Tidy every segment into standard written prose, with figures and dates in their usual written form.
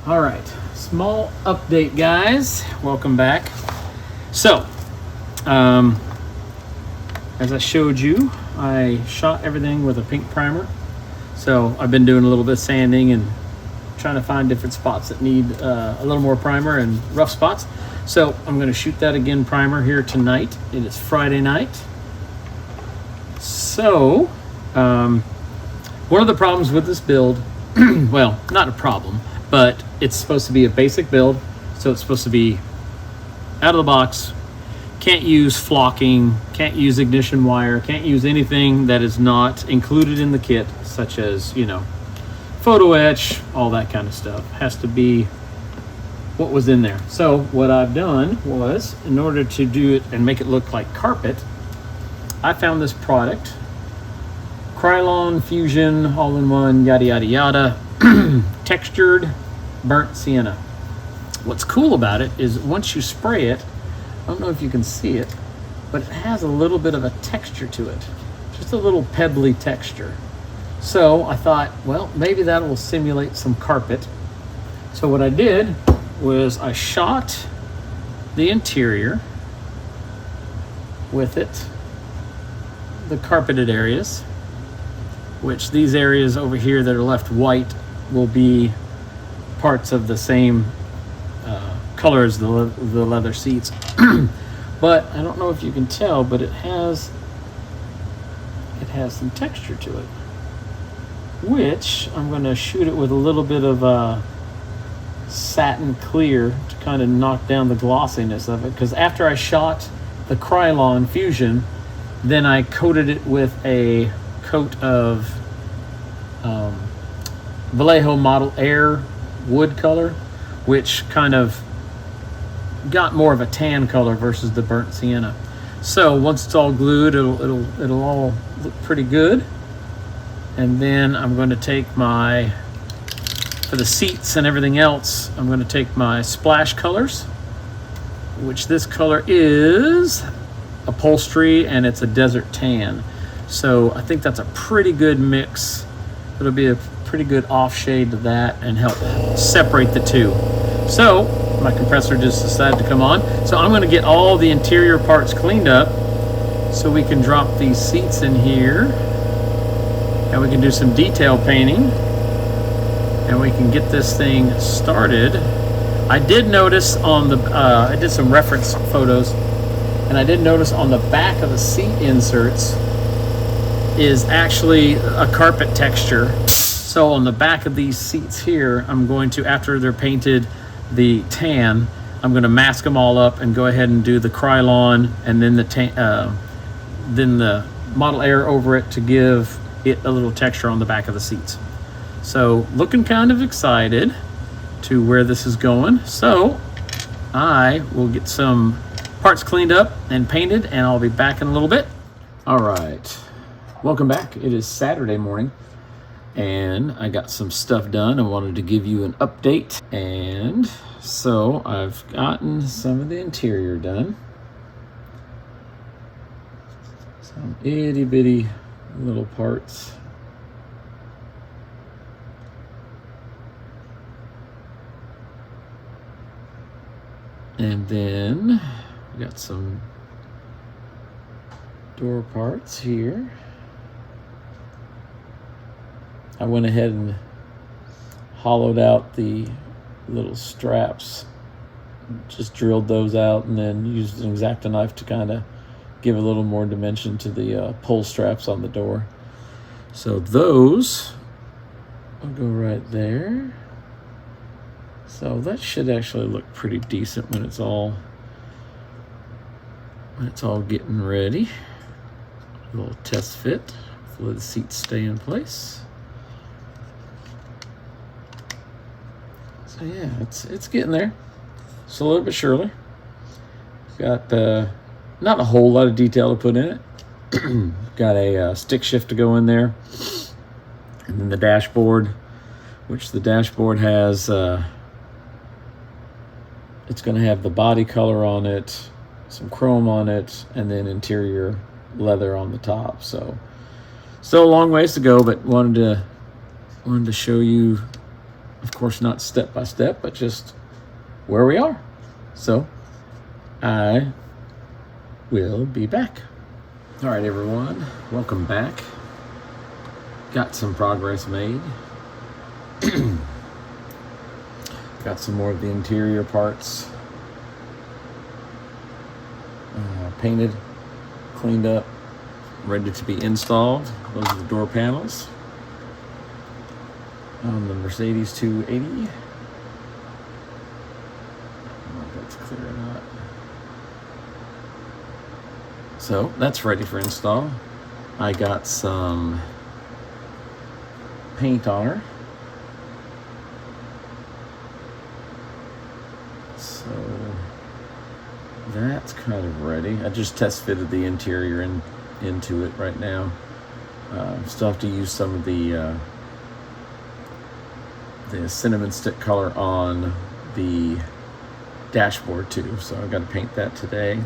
All right, small update, guys. Welcome back. So, as I showed you, I shot everything with a pink primer. So I've been doing a little bit of sanding and trying to find different spots that need a little more primer and rough spots. So I'm going to shoot that again primer here tonight. It is Friday night. So one of the problems with this build, well, not a problem, but it's supposed to be a basic build. So it's supposed to be out of the box. Can't use flocking, can't use ignition wire, can't use anything that is not included in the kit, such as, you know, photo etch, all that kind of stuff. Has to be what was in there. So what I've done was, in order to do it and make it look like carpet, I found this product, Krylon Fusion all-in-one, yada yada yada, textured burnt sienna. What's cool about it is once you spray it, I don't know if you can see it, but it has a little bit of a texture to it, just a little pebbly texture. So I thought, well, maybe that will simulate some carpet. So what I did was I shot the interior with it, the carpeted areas, which these areas over here that are left white will be parts of the same color as the leather seats. But I don't know if you can tell, but it has some texture to it, which I'm going to shoot it with a little bit of satin clear to kind of knock down the glossiness of it, because after I shot the Krylon Fusion, then I coated it with a coat of Vallejo Model Air wood color, which kind of got more of a tan color versus the burnt sienna. So once it's all glued, it'll all look pretty good. And then I'm going to take for the seats and everything else, I'm going to take my splash colors, which this color is upholstery and it's a desert tan. So I think that's a pretty good mix. It'll be a pretty good off shade to that and help separate the two. So my compressor just decided to come on. So I'm going to get all the interior parts cleaned up so we can drop these seats in here and we can do some detail painting and we can get this thing started. I did notice on the, I did some reference photos, and I did notice on the back of the seat inserts is actually a carpet texture. So on the back of these seats here, I'm going to, after they're painted the tan, I'm going to mask them all up and go ahead and do the Krylon and then the Model Air over it to give it a little texture on the back of the seats. So looking kind of excited to where this is going. So I will get some parts cleaned up and painted and I'll be back in a little bit. All right, welcome back. It is Saturday morning and I got some stuff done. I wanted to give you an update. And so I've gotten some of the interior done. Some itty bitty little parts. And then we got some door parts here. I went ahead and hollowed out the little straps, just drilled those out and then used an X-Acto knife to kind of give a little more dimension to the pull straps on the door. So those will go right there. So that should actually look pretty decent when it's all getting ready. A little test fit. Hopefully the seats stay in place. So yeah, it's getting there. Slowly but surely. Got not a whole lot of detail to put in it. Got a stick shift to go in there, and then the dashboard, which the dashboard has. It's going to have the body color on it, some chrome on it, and then interior leather on the top. So still a long ways to go, but wanted to show you Of course, not step by step, but just where we are. So I will be back. All right, everyone, welcome back. Got some progress made. Got some more of the interior parts painted, cleaned up, ready to be installed. Those are the door panels on the Mercedes 280. I don't know if that's clear or not. So that's ready for install. I got some paint on her. So that's kind of ready. I just test fitted the interior into it right now. Still have to use some of the cinnamon stick color on the dashboard too. So I've got to paint that today.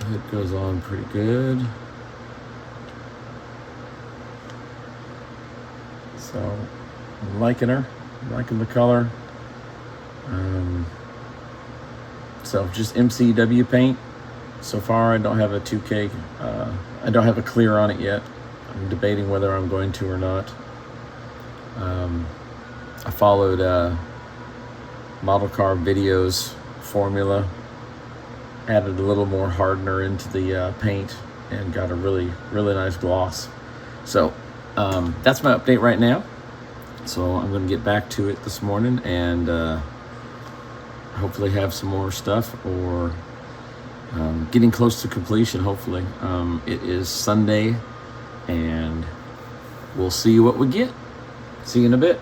It goes on pretty good. So I'm liking her, liking the color. So just MCW paint. So far I don't have a 2K, I don't have a clear on it yet. I'm debating whether I'm going to or not. I followed Model Car Video's formula, added a little more hardener into the paint, and got a really nice gloss. So that's my update right now. So I'm going to get back to it this morning and hopefully have some more stuff, or getting close to completion, hopefully. It is Sunday, and we'll see what we get. See you in a bit.